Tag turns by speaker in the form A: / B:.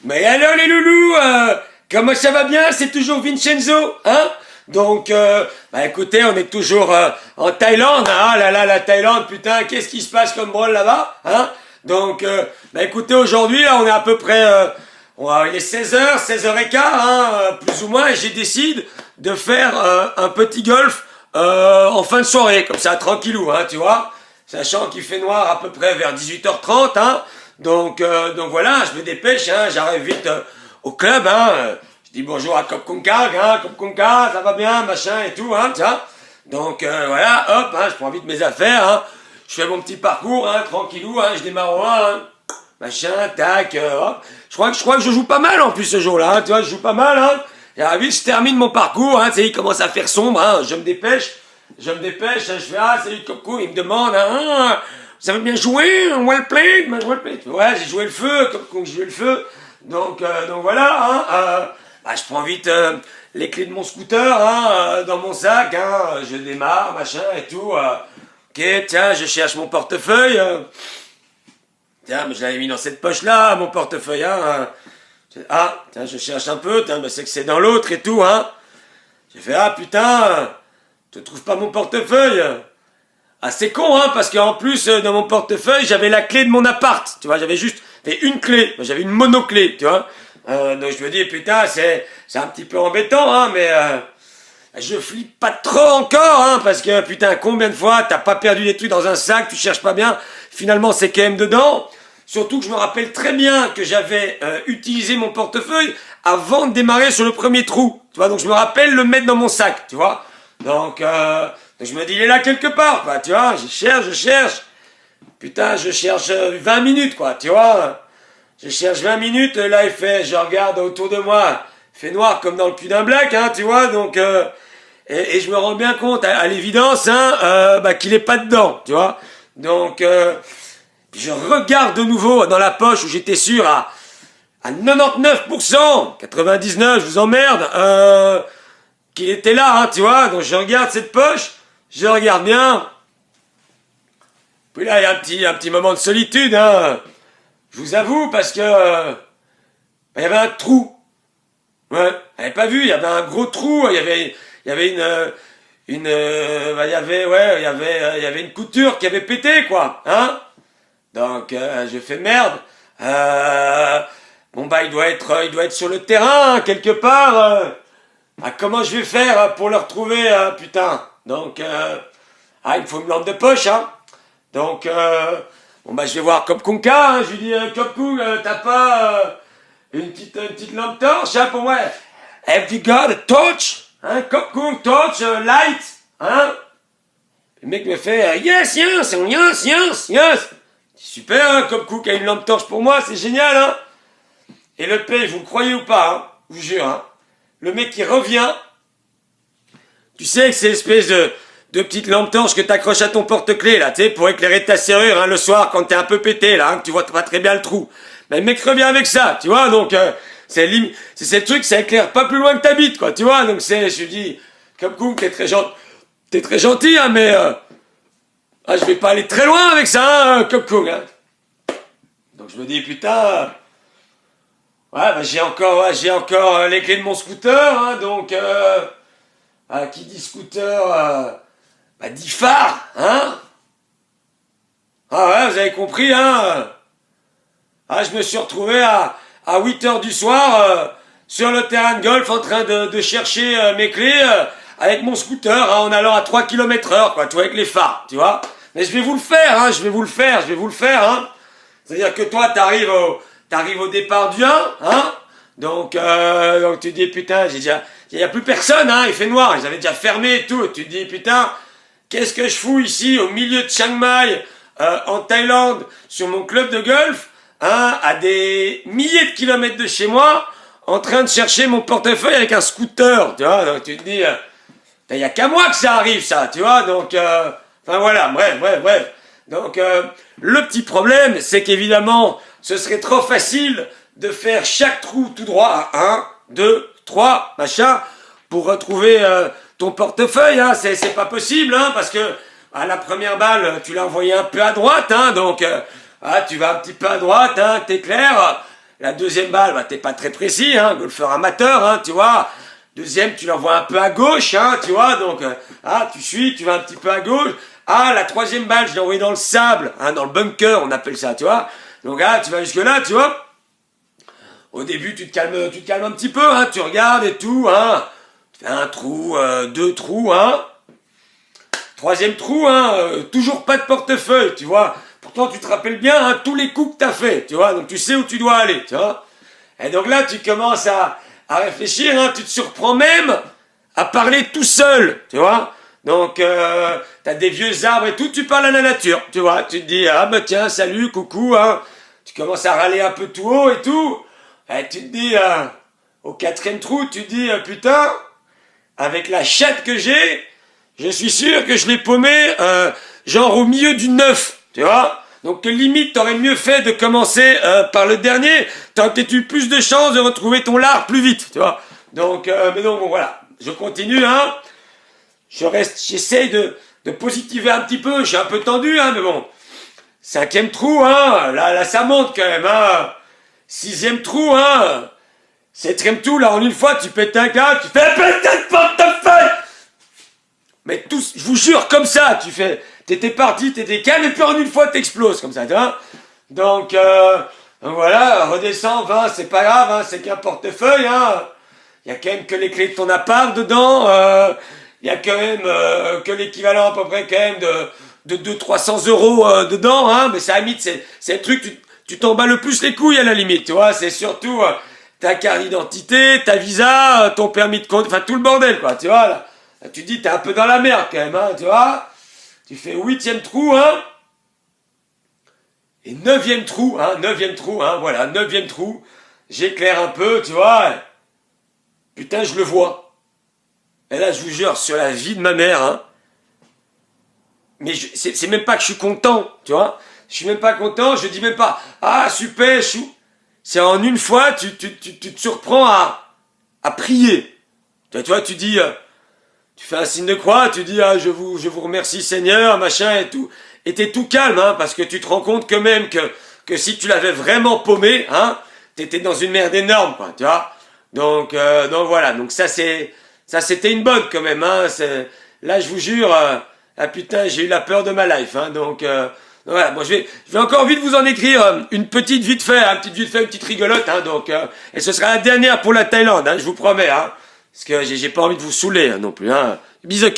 A: Mais alors les loulous, comment ça va bien? C'est toujours Vincenzo, hein? Donc, bah écoutez, on est toujours en Thaïlande, hein? Ah là là, la Thaïlande, putain, qu'est-ce qui se passe comme drôle là-bas, hein? Donc, bah écoutez, aujourd'hui, là, on est à peu près, il est 16h, 16h15, hein, plus ou moins, et j'ai décidé de faire un petit golf en fin de soirée, comme ça, tranquillou, hein, tu vois? Sachant qu'il fait noir à peu près vers 18h30, hein? Donc voilà, je me dépêche, hein, j'arrive vite au club, hein, je dis bonjour à Kop Konka, hein, Kop Konka, ça va bien, machin et tout, hein, tiens. Donc voilà, hop, hein, je prends vite mes affaires, hein, je fais mon petit parcours, hein, tranquillou, hein, je démarre au 1, hein, machin, tac, hop. Je crois que je joue pas mal en plus ce jour-là, hein, tu vois, je joue pas mal, hein. Et vite, je termine mon parcours, hein, tu sais, il commence à faire sombre, hein, je me dépêche, hein, je fais, ah, salut Coco, il me demande, hein, vous avez bien joué, well played, well played. Ouais, j'ai joué le feu, comme j'ai joué le feu. Donc voilà, hein, bah, je prends vite les clés de mon scooter, hein, dans mon sac, hein, je démarre, machin et tout. Ok, tiens, je cherche mon portefeuille. Tiens, mais je l'avais mis dans cette poche-là, mon portefeuille, hein. Ah, tiens, je cherche un peu, tiens, bah, c'est que c'est dans l'autre et tout, hein. J'ai fait, ah putain, je trouve pas mon portefeuille. Ah, c'est con, hein, parce qu'en plus, dans mon portefeuille, j'avais la clé de mon appart, tu vois, j'avais juste une clé, j'avais une monoclé, tu vois. Donc je me dis, putain, c'est un petit peu embêtant, hein, mais je flippe pas trop encore, hein, parce que, putain, combien de fois t'as pas perdu des trucs dans un sac, tu cherches pas bien, finalement c'est quand même dedans. Surtout que je me rappelle très bien que j'avais utilisé mon portefeuille avant de démarrer sur le premier trou, tu vois, donc je me rappelle le mettre dans mon sac, tu vois. Donc je me dis, il est là quelque part, quoi, tu vois, je cherche. Putain, je cherche 20 minutes, quoi, tu vois. Je cherche 20 minutes, là, je regarde autour de moi, il fait noir comme dans le cul d'un black, hein, tu vois, donc, et je me rends bien compte, à l'évidence, hein, bah, qu'il est pas dedans, tu vois. Donc, je regarde de nouveau dans la poche où j'étais sûr à 99%, 99, je vous emmerde, qu'il était là, hein, tu vois, donc je regarde cette poche, je regarde bien, puis là, il y a un petit moment de solitude, hein, je vous avoue, parce que, il y avait un trou, ouais, j'avais pas vu, il y avait un gros trou, il y avait il y avait une couture qui avait pété, quoi, hein, donc, je fais merde, bon bah, il doit être sur le terrain, hein, quelque part, ah, comment je vais faire pour le retrouver, putain? Donc, il me faut une lampe de poche, hein. Donc, bon bah je vais voir Kop Konka, hein. Je lui dis, Kop Kong, t'as pas une petite lampe torche, hein, pour moi? Have you got a torch? Hein, Kop Kong, torch, light, hein? Le mec me fait, yes. Super, hein, Kop Kong a une lampe torche pour moi, c'est génial, hein. Et le P, vous le croyez ou pas, hein, je vous jure, hein. Le mec qui revient, tu sais que c'est l'espèce de petite lampe torche que t'accroches à ton porte-clés, là, tu sais, pour éclairer ta serrure, hein, le soir, quand t'es un peu pété, là, hein, que tu vois pas très bien le trou. Mais le mec revient avec ça, tu vois, donc, c'est le truc, ça éclaire pas plus loin que t'habites, quoi, tu vois, donc je lui dis, comme coup, t'es très gentil, hein, mais, je vais pas aller très loin avec ça, hein, comme coup, hein. Donc je me dis, putain, ouais, bah j'ai encore les clés de mon scooter, hein, donc, qui dit scooter, bah dit phare, hein. Ah ouais, vous avez compris, hein. Ah, je me suis retrouvé à 8h du soir, sur le terrain de golf, en train de chercher mes clés, avec mon scooter, hein, en allant à 3 km/h, quoi, tu vois, avec les phares, tu vois. Mais je vais vous le faire, hein, hein. C'est-à-dire que toi, t'arrives au départ du 1, hein. Donc tu te dis, putain, il y a plus personne, hein, il fait noir, ils avaient déjà fermé et tout. Tu te dis, putain, qu'est-ce que je fous ici, au milieu de Chiang Mai, en Thaïlande, sur mon club de golf, hein, à des milliers de kilomètres de chez moi, en train de chercher mon portefeuille avec un scooter, tu vois. Donc tu te dis, il y a qu'à moi que ça arrive, ça, tu vois. Donc, enfin voilà, bref. Donc, le petit problème, c'est qu'évidemment, ce serait trop facile de faire chaque trou tout droit, 1, 2, 3, machin, pour retrouver ton portefeuille, hein. C'est pas possible, hein, parce que à la première balle, tu l'as envoyé un peu à droite, hein, donc tu vas un petit peu à droite, hein, t'es clair. La deuxième balle, bah, t'es pas très précis, hein, golfeur amateur, hein, tu vois. Deuxième, tu l'envoies un peu à gauche, hein, tu vois, donc, tu suis, tu vas un petit peu à gauche. Ah, la troisième balle, je l'ai envoyée dans le sable, hein, dans le bunker, on appelle ça, tu vois. Donc, tu vas jusque là, tu vois. Au début, tu te calmes un petit peu, hein, tu regardes et tout, hein. Tu fais un trou, deux trous, hein. Troisième trou, hein, toujours pas de portefeuille, tu vois. Pourtant, tu te rappelles bien, hein, tous les coups que t'as fait, tu vois. Donc, tu sais où tu dois aller, tu vois. Et donc là, tu commences à réfléchir, hein, tu te surprends même à parler tout seul, tu vois. Donc, t'as des vieux arbres et tout, tu parles à la nature, tu vois. Tu te dis, ah bah tiens, salut, coucou, hein. Tu commences à râler un peu tout haut et tout. Et tu te dis, au quatrième trou, tu te dis, putain, avec la chatte que j'ai, je suis sûr que je l'ai paumé, genre au milieu du 9, tu vois. Donc limite, t'aurais mieux fait de commencer par le dernier, t'aurais peut-être eu plus de chances de retrouver ton lard plus vite, tu vois. Donc, mais donc bon, voilà, je continue, hein. J'essaye de positiver un petit peu, je suis un peu tendu, hein, mais bon. Cinquième trou, hein, là ça monte quand même, hein. Sixième trou, hein. Septième trou, là en une fois, tu pètes un câble, tu fais peut-être portefeuille. Mais tous, je vous jure, comme ça, tu fais, t'étais parti, t'étais calme, et puis en une fois, t'exploses, comme ça, tu vois. Donc, voilà, redescends, 20, c'est pas grave, hein, c'est qu'un portefeuille, hein. Il y a quand même que les clés de ton appart dedans, il y a quand même que l'équivalent à peu près quand même de 200-300 euros dedans, hein, mais ça, à la limite, c'est le truc, tu t'en bats le plus les couilles à la limite, tu vois, c'est surtout ta carte d'identité, ta visa, ton permis de conduire, enfin tout le bordel, quoi, tu vois, là. Tu te dis, t'es un peu dans la merde quand même, hein, tu vois. Tu fais huitième trou, hein. Et neuvième trou, hein, voilà, neuvième trou. J'éclaire un peu, tu vois. Putain, je le vois. Et là, je vous jure, sur la vie de ma mère, hein. Mais c'est même pas que je suis content, tu vois. Je suis même pas content, je dis même pas, ah, super, c'est en une fois, tu te surprends à prier. Tu vois, tu dis... tu fais un signe de croix, tu dis je vous remercie Seigneur, machin et tout. Et t'es tout calme, hein, parce que tu te rends compte que même que si tu l'avais vraiment paumé, hein, t'étais dans une merde énorme, quoi, tu vois. Donc voilà, donc ça c'était une bonne quand même, hein. Là je vous jure, ah putain, j'ai eu la peur de ma life, hein, donc voilà, moi je vais encore vite vous en écrire une petite vite fait, une petite rigolote, hein, donc et ce sera la dernière pour la Thaïlande, hein, je vous promets, hein. Parce que j'ai pas envie de vous saouler, hein, non plus, hein. Bisous.